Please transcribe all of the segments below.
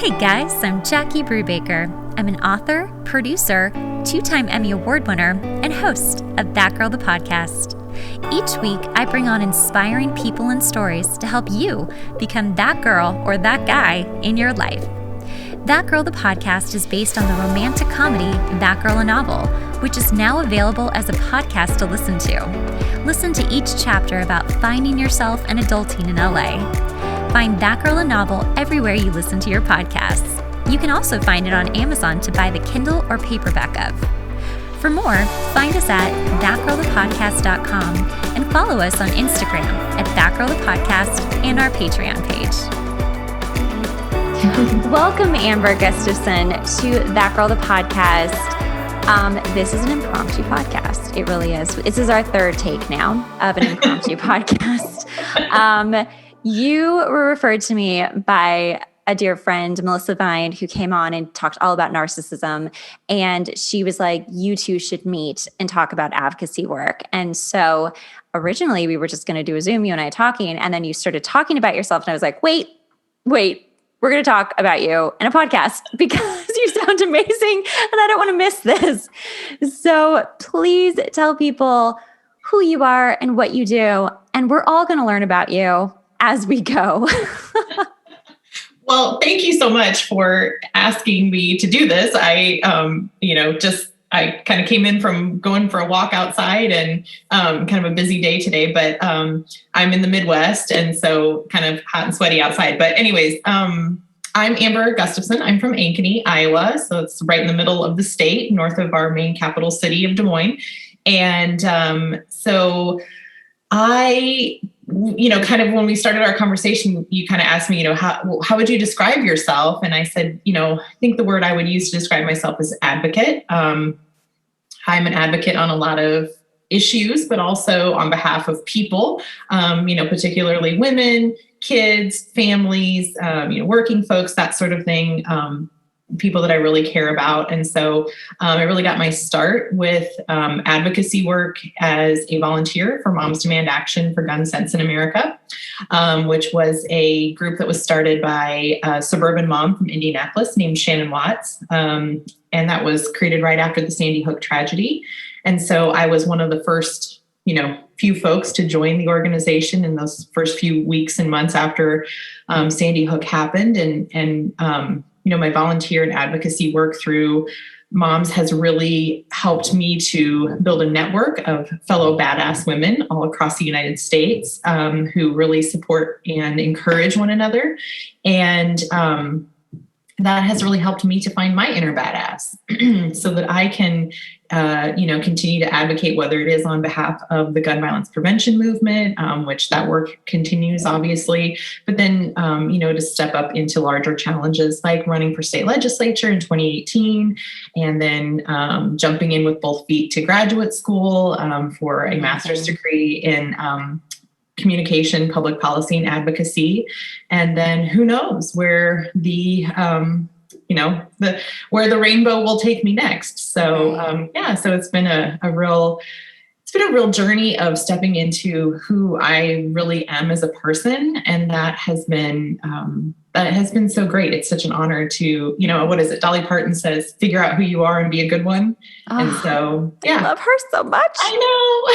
Hey guys, I'm Jackie Brubaker. I'm an author, producer, two-time Emmy Award winner, and host of That Girl the Podcast. Each week, I bring on inspiring people and stories to help you become that girl or that guy in your life. That Girl the Podcast is based on the romantic comedy That Girl a Novel, which is now available as a podcast to listen to. Listen to each chapter about finding yourself and adulting in LA. Find That Girl a Novel everywhere you listen to your podcasts. You can also find it on Amazon to buy the Kindle or paperback of. For more, find us at thatgirlthepodcast.com and follow us on Instagram at thatgirlthepodcast and our Patreon page. Welcome, Amber Gustfason, to That Girl the Podcast. This is an impromptu podcast. It really is. This is our third take now of an impromptu podcast. You were referred to me by a dear friend, Melissa Vine, who came on and talked all about narcissism. And she was like, you two should meet and talk about advocacy work. And so originally we were just going to do a Zoom, you and I talking, and then you started talking about yourself. And I was like, wait, we're going to talk about you in a podcast because you sound amazing and I don't want to miss this. So please tell people who you are and what you do. And we're all going to learn about you as we go. Well, thank you so much for asking me to do this. I kind of came in from going for a walk outside and kind of a busy day today, but I'm in the Midwest and so kind of hot and sweaty outside. But anyways, I'm Amber Gustfason. I'm from Ankeny, Iowa. So it's right in the middle of the state, north of our main capital city of Des Moines. And so I kind of when we started our conversation, you kind of asked me, how would you describe yourself? And I said, I think the word I would use to describe myself is advocate. I'm an advocate on a lot of issues, but also on behalf of people, particularly women, kids, families, working folks, that sort of thing. People that I really care about. And so I really got my start with advocacy work as a volunteer for Moms Demand Action for Gun Sense in America, which was a group that was started by a suburban mom from Indianapolis named Shannon Watts. And that was created right after the Sandy Hook tragedy. And so I was one of the first, few folks to join the organization in those first few weeks and months after Sandy Hook happened. And my volunteer and advocacy work through moms has really helped me to build a network of fellow badass women all across the United States who really support and encourage one another. And that has really helped me to find my inner badass so that I can, continue to advocate, whether it is on behalf of the gun violence prevention movement, which that work continues, obviously, but then, to step up into larger challenges like running for state legislature in 2018, and then jumping in with both feet to graduate school for a master's degree in communication, public policy, and advocacy. And then who knows where where the rainbow will take me next. So, so it's been a real journey of stepping into who I really am as a person. And that has been so great. It's such an honor to, what is it? Dolly Parton says, figure out who you are and be a good one. Oh, and so, I love her so much. I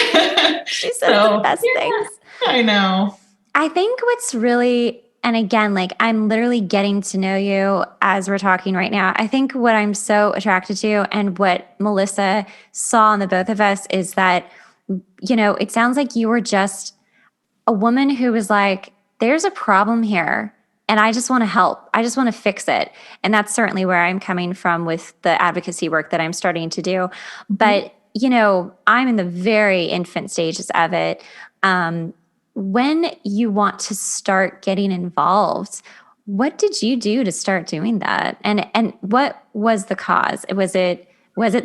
know. She says the best things. I know. I think what's really, and again, I'm literally getting to know you as we're talking right now. I think what I'm so attracted to and what Melissa saw in the both of us is that, it sounds like you were just a woman who was like, there's a problem here and I just want to help. I just want to fix it. And that's certainly where I'm coming from with the advocacy work that I'm starting to do. But, I'm in the very infant stages of it. When you want to start getting involved, what did you do to start doing that? And what was the cause? Was it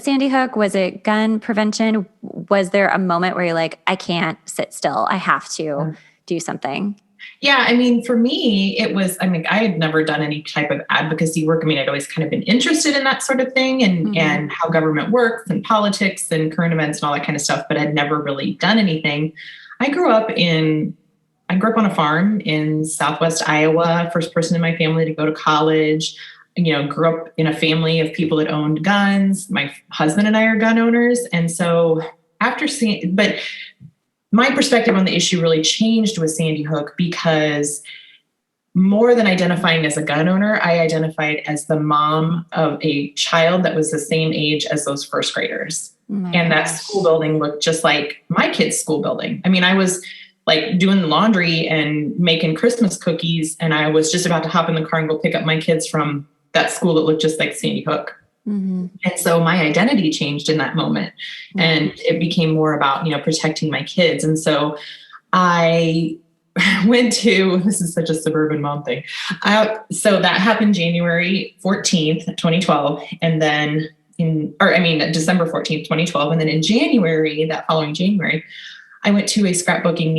Sandy Hook? Was it gun prevention? Was there a moment where you're like, I can't sit still. I have to do something? Yeah. For me, it was, I had never done any type of advocacy work. I'd always kind of been interested in that sort of thing and how government works and politics and current events and all that kind of stuff, but I'd never really done anything. I grew up in I grew up on a farm in Southwest Iowa, first person in my family to go to college. Grew up in a family of people that owned guns. My husband and I are gun owners. And so but my perspective on the issue really changed with Sandy Hook, because more than identifying as a gun owner, I identified as the mom of a child that was the same age as those first graders. And that school building looked just like my kids' school building. I mean, I was like doing laundry and making Christmas cookies, and I was just about to hop in the car and go pick up my kids from that school that looked just like Sandy Hook. Mm-hmm. And so my identity changed in that moment, and it became more about, protecting my kids. And so I this is such a suburban mom thing. So that happened January 14th, 2012. And then December 14th, 2012. And then in January, that following January, I went to a scrapbooking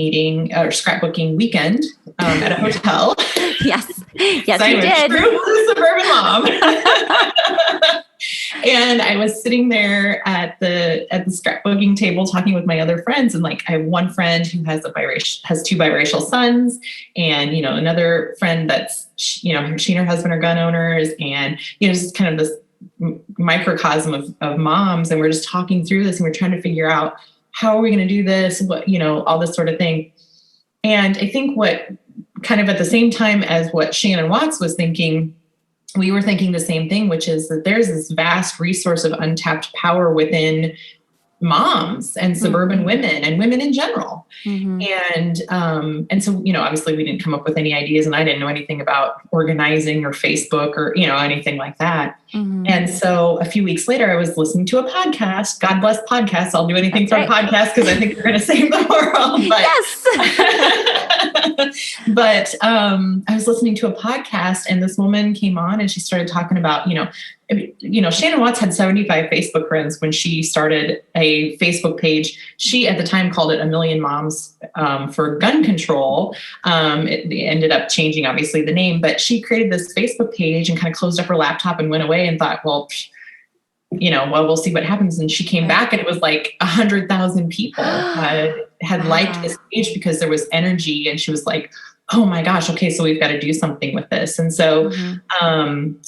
weekend at a hotel. Yes, so you did. I'm a true suburban mom. And I was sitting there at the scrapbooking table talking with my other friends, and like I have one friend who has two biracial sons, and another friend that's she and her husband are gun owners, and just kind of this microcosm of moms, and we're just talking through this, and we're trying to figure out how are we going to do this, what all this sort of thing. And I think what kind of at the same time as what Shannon Watts was thinking, we were thinking the same thing, which is that there's this vast resource of untapped power within moms and suburban women and women in general. Mm-hmm. And so, obviously we didn't come up with any ideas, and I didn't know anything about organizing or Facebook or, anything like that. Mm-hmm. And so a few weeks later, I was listening to a podcast. God bless podcasts. I'll do anything for a podcast because I think they're going to save the world. But, yes. But I was listening to a podcast, and this woman came on and she started talking about, Shannon Watts had 75 Facebook friends when she started a Facebook page. She at the time called it A Million Moms for Gun Control. It ended up changing, obviously, the name, but she created this Facebook page and kind of closed up her laptop and went away and thought, well, we'll see what happens. And she came back, and it was like 100,000 people had liked this page because there was energy, and she was like, oh my gosh, okay, so we've got to do something with this. And so,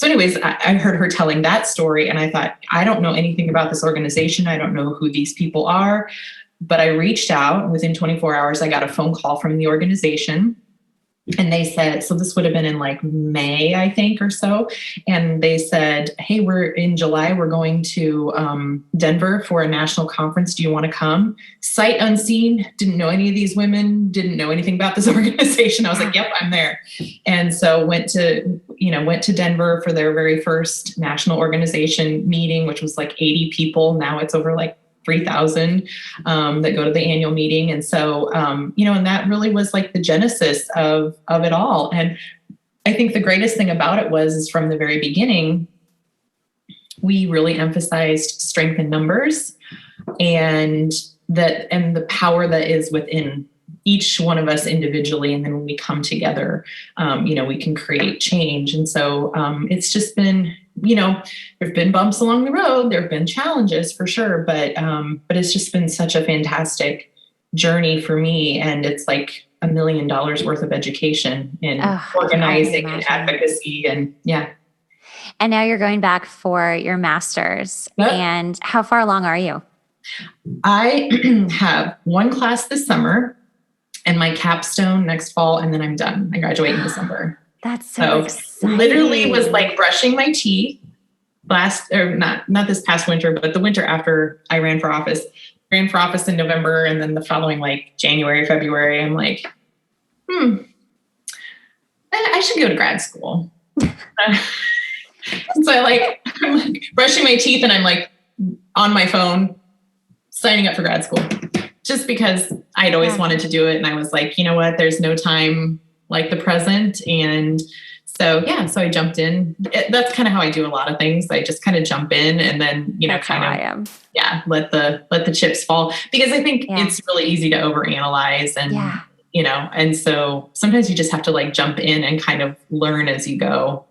anyways, I heard her telling that story, and I thought, I don't know anything about this organization. I don't know who these people are, but I reached out. Within 24 hours, I got a phone call from the organization, and they said, so this would have been in like May, I think, or so. And they said, hey, in July, we're going to Denver for a national conference. Do you want to come? Sight unseen, didn't know any of these women, didn't know anything about this organization. I was like, yep, I'm there. And so went to Denver for their very first national organization meeting, which was like 80 people. Now it's over like 3,000 that go to the annual meeting. And so, and that really was like the genesis of it all. And I think the greatest thing about it is from the very beginning, we really emphasized strength in numbers and the power that is within each one of us individually. And then when we come together, we can create change. And so it's just been, there've been bumps along the road. There've been challenges for sure, but it's just been such a fantastic journey for me. And it's like $1 million worth of education in organizing and advocacy, and yeah. And now you're going back for your master's. Yep. And how far along are you? I have one class this summer and my capstone next fall, and then I'm done. I graduate in December. That's so exciting. Literally was like brushing my teeth not this past winter, but the winter after I ran for office. Ran for office in November, and then the following like January, February, I'm like, I should go to grad school. So I'm like brushing my teeth, and I'm like on my phone signing up for grad school, just because I'd always wanted to do it. And I was like, you know what, there's no time like the present. And so I jumped in. That's kind of how I do a lot of things. I just kind of jump in, and then, that's how I am. Let the chips fall, because I think it's really easy to overanalyze and, and so sometimes you just have to like jump in and kind of learn as you go.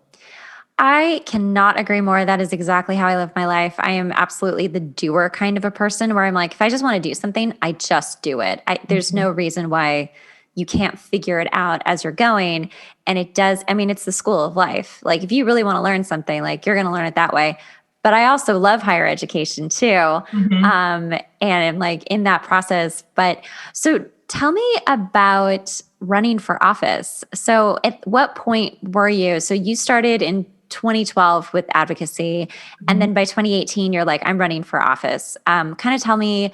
I cannot agree more. That is exactly how I live my life. I am absolutely the doer kind of a person, where I'm like, if I just want to do something, I just do it. There's no reason why you can't figure it out as you're going. And it does, I mean, it's the school of life. Like if you really want to learn something, like you're going to learn it that way. But I also love higher education too. And I'm like in that process. But so tell me about running for office. So at what point were you? So you started in 2012 with advocacy. And then by 2018, you're like, I'm running for office. Kind of tell me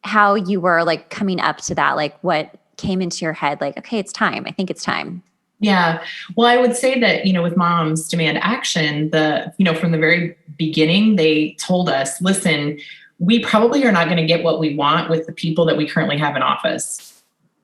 how you were like coming up to that, like what came into your head, like, okay, it's time. I think it's time. Yeah. Well, I would say that, with Moms Demand Action, from the very beginning, they told us, listen, we probably are not going to get what we want with the people that we currently have in office.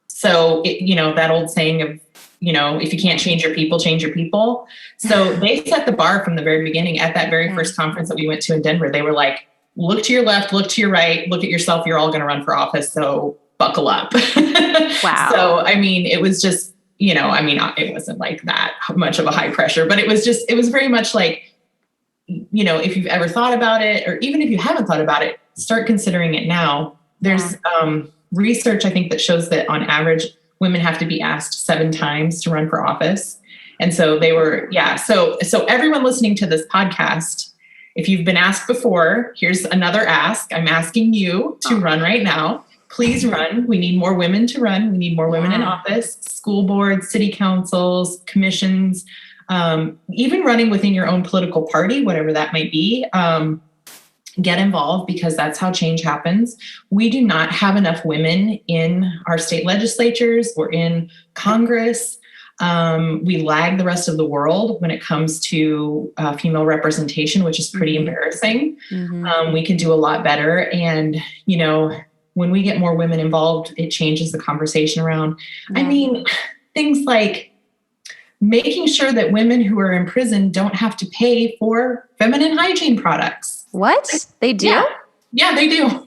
So, that old saying of, if you can't change your people, change your people. So they set the bar from the very beginning. At that very first conference that we went to in Denver, they were like, look to your left, look to your right, look at yourself. You're all going to run for office. So buckle up. Wow. So, I mean, it was just, it wasn't like that much of a high pressure, but it was very much like, if you've ever thought about it, or even if you haven't thought about it, start considering it now. There's research, I think, that shows that on average, women have to be asked 7 times to run for office. And so they were, So everyone listening to this podcast, if you've been asked before, here's another ask. I'm asking you to run right now. Please run. We need more women to run. We need more women in office, school boards, city councils, commissions, even running within your own political party, whatever that might be. Get involved, because that's how change happens. We do not have enough women in our state legislatures or in Congress. We lag the rest of the world when it comes to female representation, which is pretty embarrassing. We can do a lot better. And, when we get more women involved, it changes the conversation around. I mean, things like making sure that women who are in prison don't have to pay for feminine hygiene products. What? They do? Yeah, they do.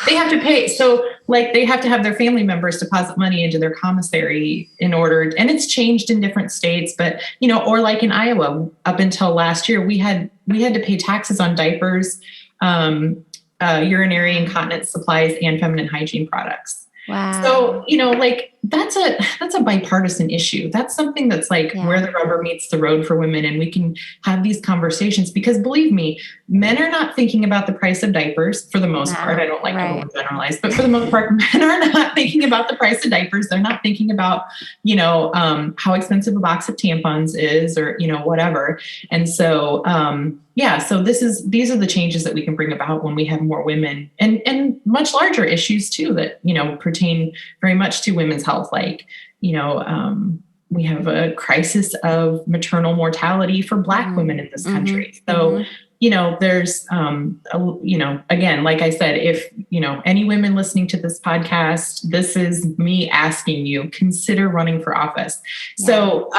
They have to pay. So like they have to have their family members deposit money into their commissary in order, and it's changed in different states, but or like in Iowa, up until last year, we had to pay taxes on diapers, urinary incontinence supplies, and feminine hygiene products. Wow. So, like that's a bipartisan issue. That's something that's like where the rubber meets the road for women. And we can have these conversations, because believe me, men are not thinking about the price of diapers for the most part. I don't like to generalize, but for the most part, men are not thinking about the price of diapers. They're not thinking about, how expensive a box of tampons is, or, whatever. And so, so these are the changes that we can bring about when we have more women, and much larger issues too, that, pertain very much to women's health. Like, we have a crisis of maternal mortality for Black women in this country. So, there's, again, like I said, if, any women listening to this podcast, this is me asking you, consider running for office. Yeah. So,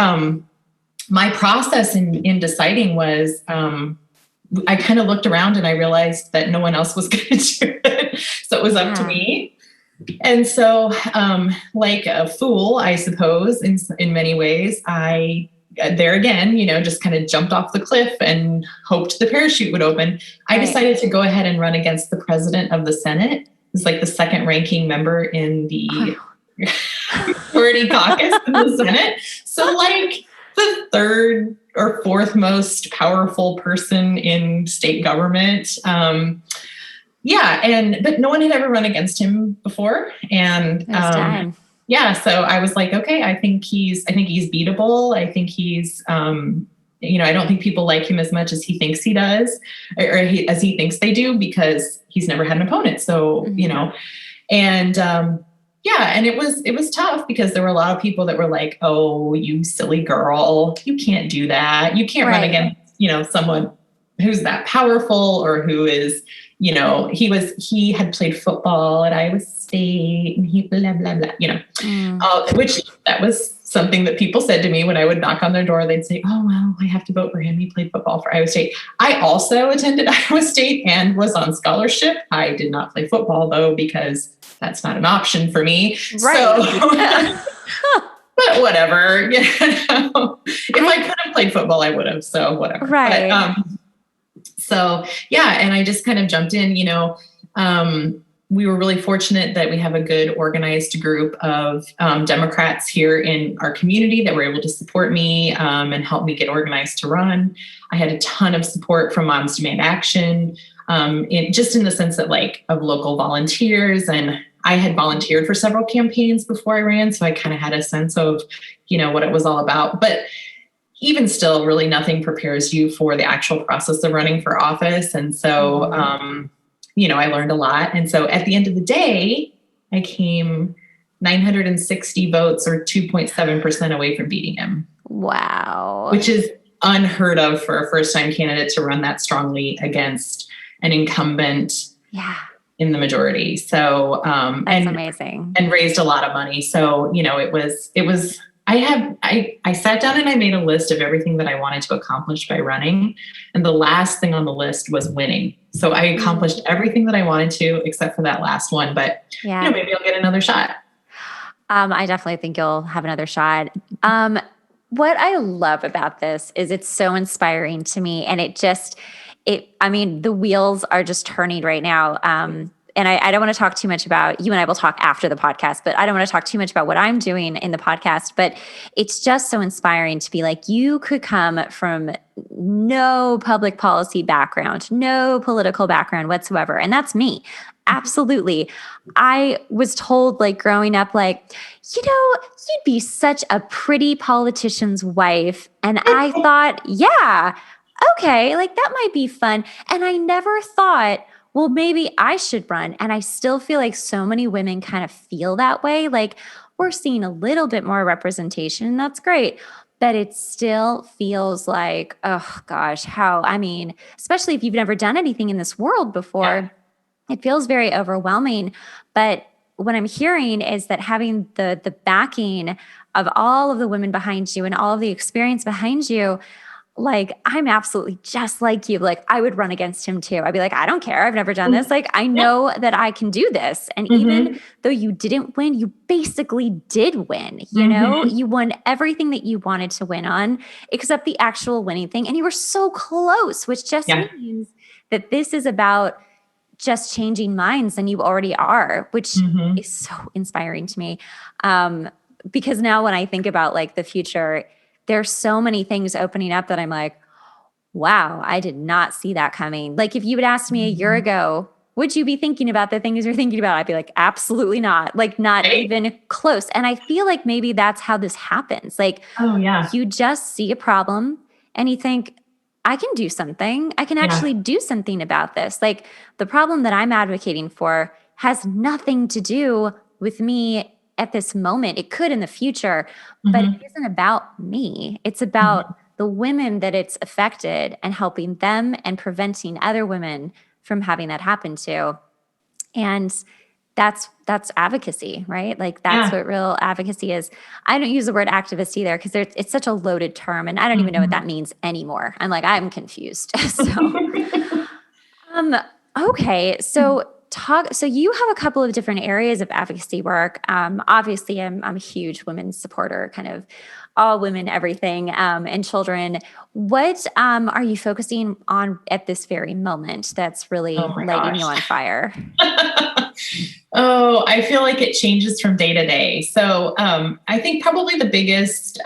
my process in deciding was, I kind of looked around and I realized that no one else was going to do it. So it was up to me. And so, like a fool, I suppose, in many ways, I, there again, just kind of jumped off the cliff and hoped the parachute would open. I decided to go ahead and run against the president of the Senate. It's like the second ranking member in the majority caucus in the Senate. So like the third or fourth most powerful person in state government. But no one had ever run against him before. And, so I was like, okay, I think he's beatable. I think he's, I don't think people like him as much as he thinks he does, as he thinks they do, because he's never had an opponent. So, and it was tough, because there were a lot of people that were like, oh, you silly girl, you can't do that. You can't run against, someone who's that powerful, or who is, he had played football at Iowa State, and he blah, blah, blah, which that was something that people said to me when I would knock on their door. They'd say, oh, well, I have to vote for him. He played football for Iowa State. I also attended Iowa State and was on scholarship. I did not play football, though, because that's not an option for me. Right. So, but whatever, if I could have played football, I would have. So whatever. Right. But, and I just kind of jumped in, we were really fortunate that we have a good organized group of Democrats here in our community that were able to support me and help me get organized to run. I had a ton of support from Moms Demand Action, just in the sense that of local volunteers, and I had volunteered for several campaigns before I ran, so I kind of had a sense of, what it was all about. But even still, really nothing prepares you for the actual process of running for office. And so, I learned a lot. And so at the end of the day, I came 960 votes or 2.7% away from beating him. Wow. Which is unheard of for a first-time candidate to run that strongly against an incumbent in the majority. So, that's amazing. And raised a lot of money. So, it was, I sat down and I made a list of everything that I wanted to accomplish by running. And the last thing on the list was winning. So I accomplished everything that I wanted to, except for that last one, but maybe I'll get another shot. I definitely think you'll have another shot. What I love about this is it's so inspiring to me, and the wheels are just turning right now. And I don't want to talk too much about, you and I will talk after the podcast, but I don't want to talk too much about what I'm doing in the podcast, but it's just so inspiring to be like, you could come from no public policy background, no political background whatsoever. And that's me. Absolutely. I was told growing up, you'd be such a pretty politician's wife. And I thought, yeah, okay, that might be fun. And I never thought, well, maybe I should run. And I still feel like so many women kind of feel that way. We're seeing a little bit more representation, and that's great. But it still feels like, oh gosh, especially if you've never done anything in this world before, it feels very overwhelming. But what I'm hearing is that having the backing of all of the women behind you and all of the experience behind you, I'm absolutely just like you. I would run against him too. I'd be like, I don't care. I've never done this. I know that I can do this. And even though you didn't win, you basically did win. You won everything that you wanted to win on, except the actual winning thing. And you were so close, which just means that this is about just changing minds, and you already are, which is so inspiring to me. Because now when I think about the future, there's so many things opening up that I'm like, wow, I did not see that coming. If you had asked me a year ago, would you be thinking about the things you're thinking about? I'd be like, absolutely not. Not even close. And I feel like maybe that's how this happens. You just see a problem and you think, I can do something. I can actually do something about this. The problem that I'm advocating for has nothing to do with me at this moment. It could in the future, but it isn't about me. It's about the women that it's affected and helping them and preventing other women from having that happen to. And that's advocacy, right? That's what real advocacy is. I don't use the word activist either because it's such a loaded term, and I don't even know what that means anymore. I'm confused. Okay. So you have a couple of different areas of advocacy work. Obviously, I'm a huge women's supporter, kind of all women, everything, and children. What are you focusing on at this very moment that's really lighting you on fire? I feel like it changes from day to day. So I think probably the biggest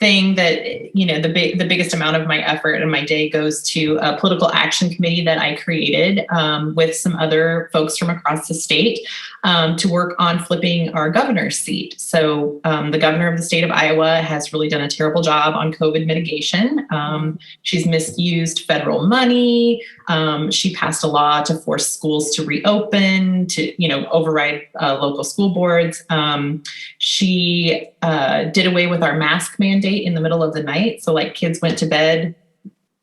thing that, the biggest amount of my effort and my day goes to a political action committee that I created with some other folks from across the state to work on flipping our governor's seat. So the governor of the state of Iowa has really done a terrible job on COVID mitigation. She's misused federal money. She passed a law to force schools to reopen, to, override local school boards. She did away with our mask mandate in the middle of the night. So kids went to bed,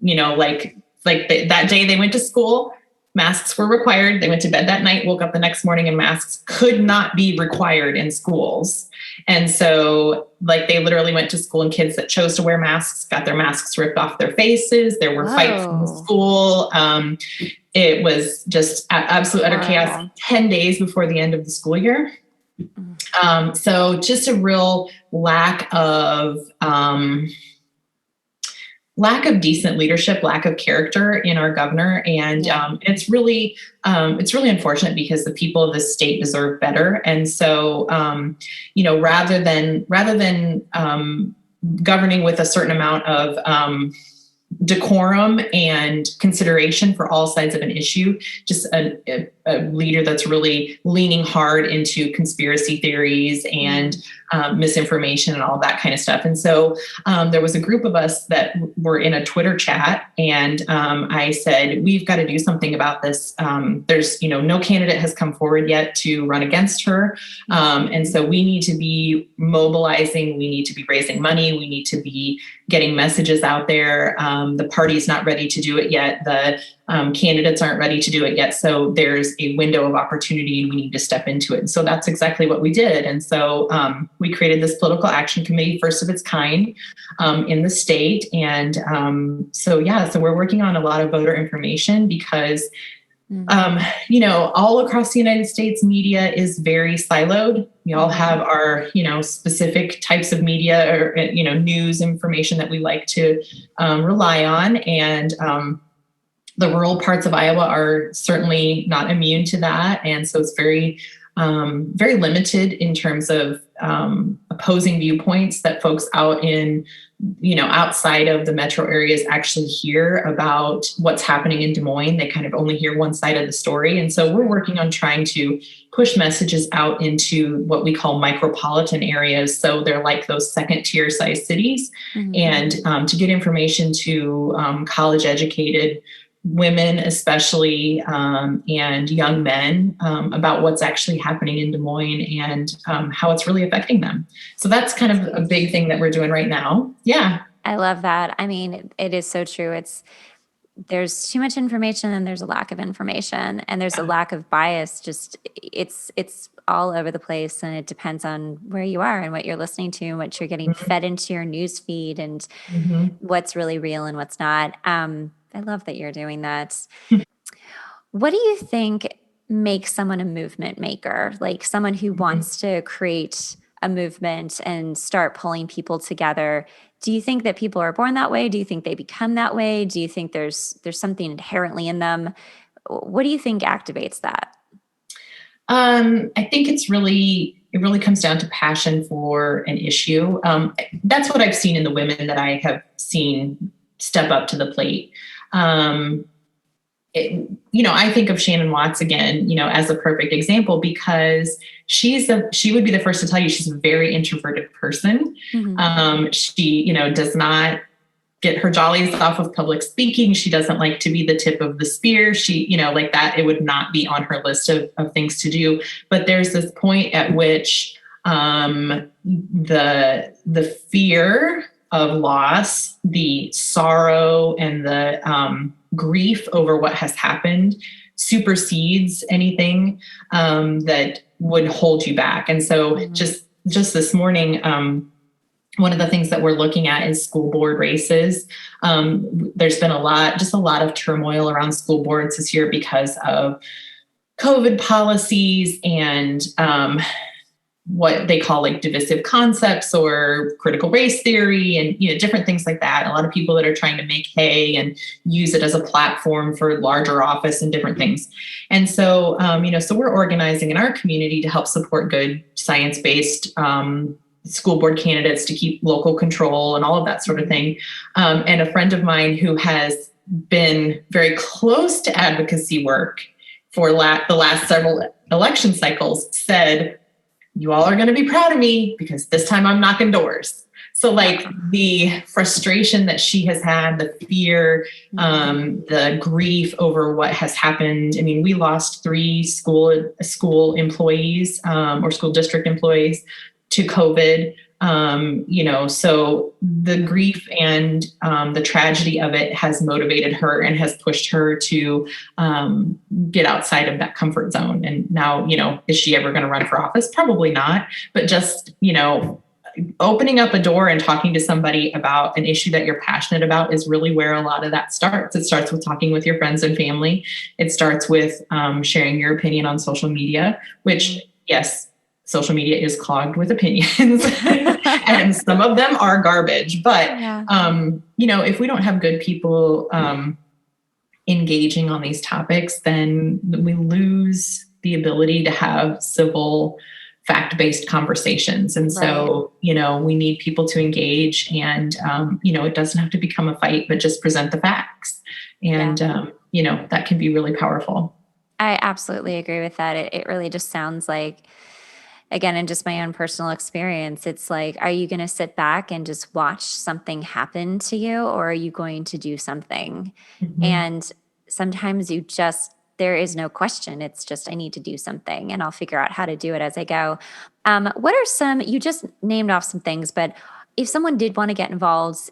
that day they went to school, masks were required. They went to bed that night, woke up the next morning, and masks could not be required in schools. And so they literally went to school, and kids that chose to wear masks got their masks ripped off their faces. There were fights in the school. It was just absolute utter chaos 10 days before the end of the school year. So just a real lack of lack of decent leadership, lack of character in our governor. And it's really unfortunate because the people of the state deserve better. And so, rather than governing with a certain amount of decorum and consideration for all sides of an issue, just a leader that's really leaning hard into conspiracy theories and misinformation and all that kind of stuff. And so there was a group of us that were in a Twitter chat, and I said, we've got to do something about this. There's, no candidate has come forward yet to run against her. And so we need to be mobilizing. We need to be raising money. We need to be getting messages out there. The party's not ready to do it yet. The candidates aren't ready to do it yet. So there's a window of opportunity and we need to step into it. And so that's exactly what we did. And so we created this political action committee, first of its kind in the state. And so we're working on a lot of voter information because all across the United States, media is very siloed. We all have our, specific types of media or, news information that we like to rely on. And the rural parts of Iowa are certainly not immune to that. And so it's very, very limited in terms of opposing viewpoints that folks out in, outside of the metro areas actually hear about what's happening in Des Moines. They kind of only hear one side of the story. And so we're working on trying to push messages out into what we call micropolitan areas. So they're like those second tier size cities, and to get information to college educated women, especially, and young men about what's actually happening in Des Moines and how it's really affecting them. So that's kind of a big thing that we're doing right now. Yeah. I love that. I mean, it is so true. There's too much information and there's a lack of information and there's a lack of bias. Just it's all over the place, and it depends on where you are and what you're listening to and what you're getting fed into your news feed and what's really real and what's not. I love that you're doing that. What do you think makes someone a movement maker? Like someone who wants to create a movement and start pulling people together. Do you think that people are born that way? Do you think they become that way? Do you think there's something inherently in them? What do you think activates that? I think it really comes down to passion for an issue. That's what I've seen in the women that I have seen step up to the plate. I think of Shannon Watts again, as a perfect example because she would be the first to tell you she's a very introverted person. She, does not get her jollies off of public speaking. She doesn't like to be the tip of the spear. She, like that, it would not be on her list of things to do. But there's this point at which the fear of loss, the sorrow and the grief over what has happened supersedes anything that would hold you back. And so just this morning, one of the things that we're looking at is school board races. There's been a lot of turmoil around school boards this year because of COVID policies and what they call like divisive concepts or critical race theory and, different things like that. A lot of people that are trying to make hay and use it as a platform for larger office and different things. And so, so we're organizing in our community to help support good science-based school board candidates to keep local control and all of that sort of thing. And a friend of mine who has been very close to advocacy work for the last several election cycles said, you all are going to be proud of me because this time I'm knocking doors. So like the frustration that she has had, the fear, the grief over what has happened. I mean, we lost 3 school employees or school district employees to COVID. So the grief and the tragedy of it has motivated her and has pushed her to get outside of that comfort zone. And now, is she ever going to run for office? Probably not. But just, opening up a door and talking to somebody about an issue that you're passionate about is really where a lot of that starts. It starts with talking with your friends and family. It starts with sharing your opinion on social media, which, yes, social media is clogged with opinions and some of them are garbage. But, Yeah. if we don't have good people engaging on these topics, then we lose the ability to have civil, fact-based conversations. And so, we need people to engage, and, it doesn't have to become a fight, but just present the facts. And, that can be really powerful. I absolutely agree with that. It really just sounds like, again, in just my own personal experience, it's like, are you going to sit back and just watch something happen to you, or are you going to do something? Mm-hmm. And sometimes there is no question. It's just, I need to do something, and I'll figure out how to do it as I go. What are you just named off some things, but if someone did want to get involved,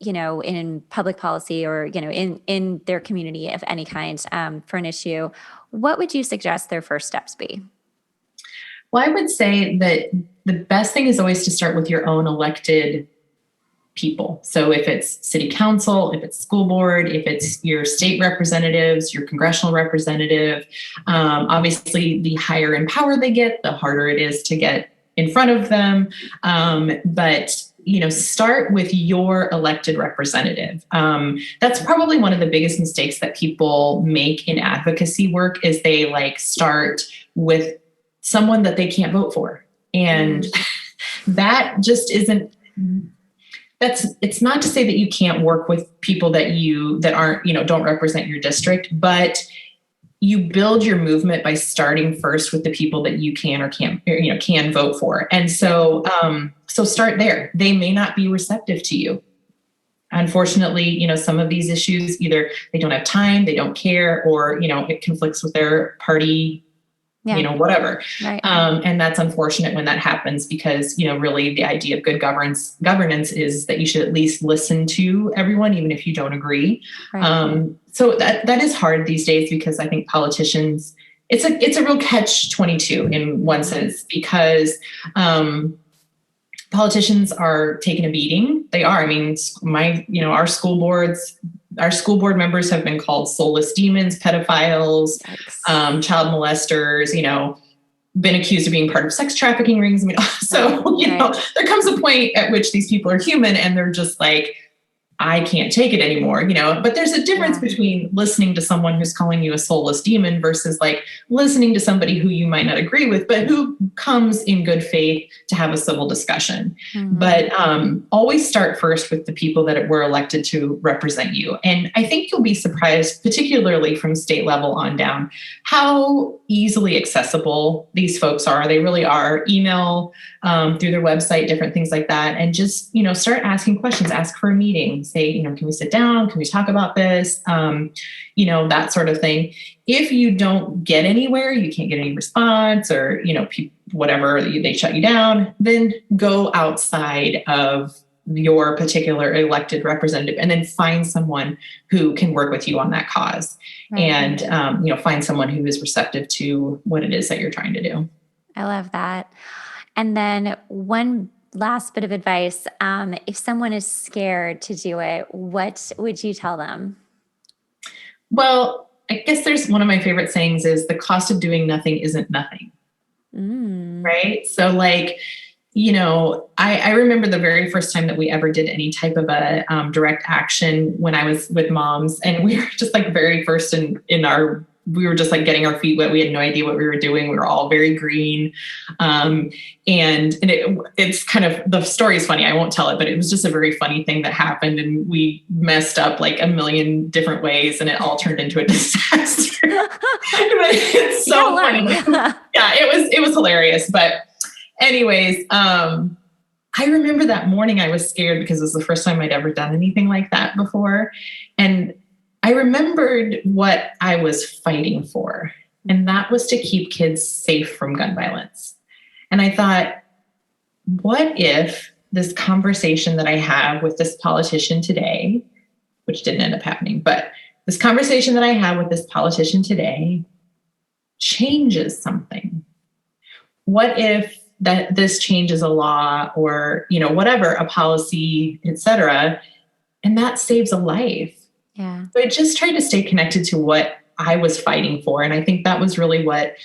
in public policy, or, in their community of any kind, for an issue, what would you suggest their first steps be? Well, I would say that the best thing is always to start with your own elected people. So if it's city council, if it's school board, if it's your state representatives, your congressional representative, obviously the higher in power they get, the harder it is to get in front of them. But start with your elected representative. That's probably one of the biggest mistakes that people make in advocacy work, is they start with someone that they can't vote for. And that just isn't, it's not to say that you can't work with people that aren't, don't represent your district, but you build your movement by starting first with the people that you can or can't, can vote for. And so, so start there. They may not be receptive to you. Unfortunately, some of these issues, either they don't have time, they don't care, or, it conflicts with their party, whatever. Right. And that's unfortunate when that happens, because, really the idea of good governance is that you should at least listen to everyone, even if you don't agree. Right. So that is hard these days, because I think politicians, it's a real catch-22 in one sense, because, politicians are taking a beating. They are. I mean, our school board members have been called soulless demons, pedophiles, child molesters, been accused of being part of sex trafficking rings. I mean, so, there comes a point at which these people are human, and they're just like, I can't take it anymore, but there's a difference between listening to someone who's calling you a soulless demon versus listening to somebody who you might not agree with, but who comes in good faith to have a civil discussion. Mm-hmm. But always start first with the people that were elected to represent you. And I think you'll be surprised, particularly from state level on down, how easily accessible these folks are. They really are. Email, through their website, different things like that. And just, start asking questions, ask for a meeting. Say, can we sit down? Can we talk about this? That sort of thing. If you don't get anywhere, you can't get any response, or, whatever, they shut you down, then go outside of your particular elected representative and then find someone who can work with you on that cause. Right. And, find someone who is receptive to what it is that you're trying to do. I love that. And then one last bit of advice, if someone is scared to do it, what would you tell them? Well, I guess there's one of my favorite sayings is the cost of doing nothing isn't nothing. Right? So I remember the very first time that we ever did any type of a direct action when I was with moms, and we were just very first we were just getting our feet wet. We had no idea what we were doing. We were all very green. And it's kind of, the story is funny. I won't tell it, but it was just a very funny thing that happened. And we messed up a million different ways, and it all turned into a disaster. It's so funny. Yeah, it was hilarious. But anyways, I remember that morning I was scared because it was the first time I'd ever done anything like that before. And I remembered what I was fighting for, and that was to keep kids safe from gun violence. And I thought, what if this conversation that I have with this politician today, which didn't end up happening, but this conversation that I have with this politician today changes something? What if that this changes a law, or, whatever, a policy, etc., and that saves a life? Yeah. So I just tried to stay connected to what I was fighting for. And I think that was really what,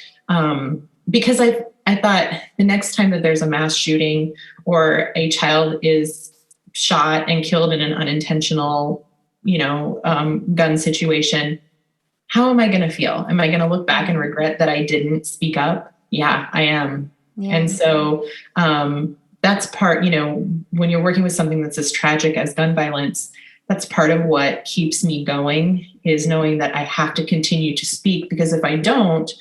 because I thought the next time that there's a mass shooting or a child is shot and killed in an unintentional, gun situation, how am I going to feel? Am I going to look back and regret that I didn't speak up? Yeah, I am. Yeah. And so that's part, when you're working with something that's as tragic as gun violence, that's part of what keeps me going, is knowing that I have to continue to speak, because if I don't,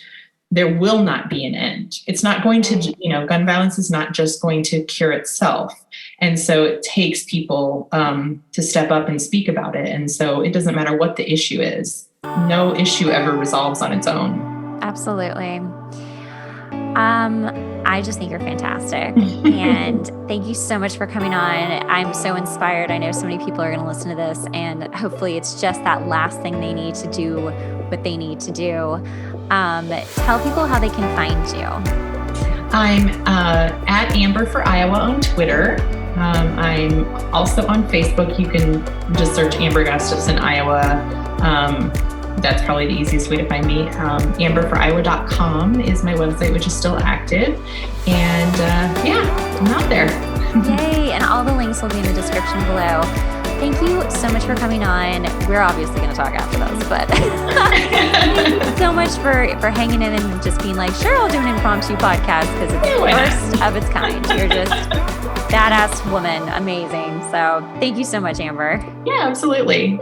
there will not be an end. It's not going to, gun violence is not just going to cure itself. And so it takes people to step up and speak about it. And so it doesn't matter what the issue is. No issue ever resolves on its own. Absolutely. I just think you're fantastic. And thank you so much for coming on. I'm so inspired. I know so many people are going to listen to this, and hopefully it's just that last thing they need to do what they need to do. Tell people how they can find you. I'm at Amber for Iowa on Twitter. I'm also on Facebook. You can just search Amber Gustfason, Iowa. That's probably the easiest way to find me. amberforiowa.com is my website, which is still active. And I'm out there. Yay. And all the links will be in the description below. Thank you so much for coming on. We're obviously going to talk after this, but thank you so much for hanging in and just being like, sure, I'll do an impromptu podcast, because it's the first of its kind. You're just badass woman. Amazing. So thank you so much, Amber. Yeah, absolutely.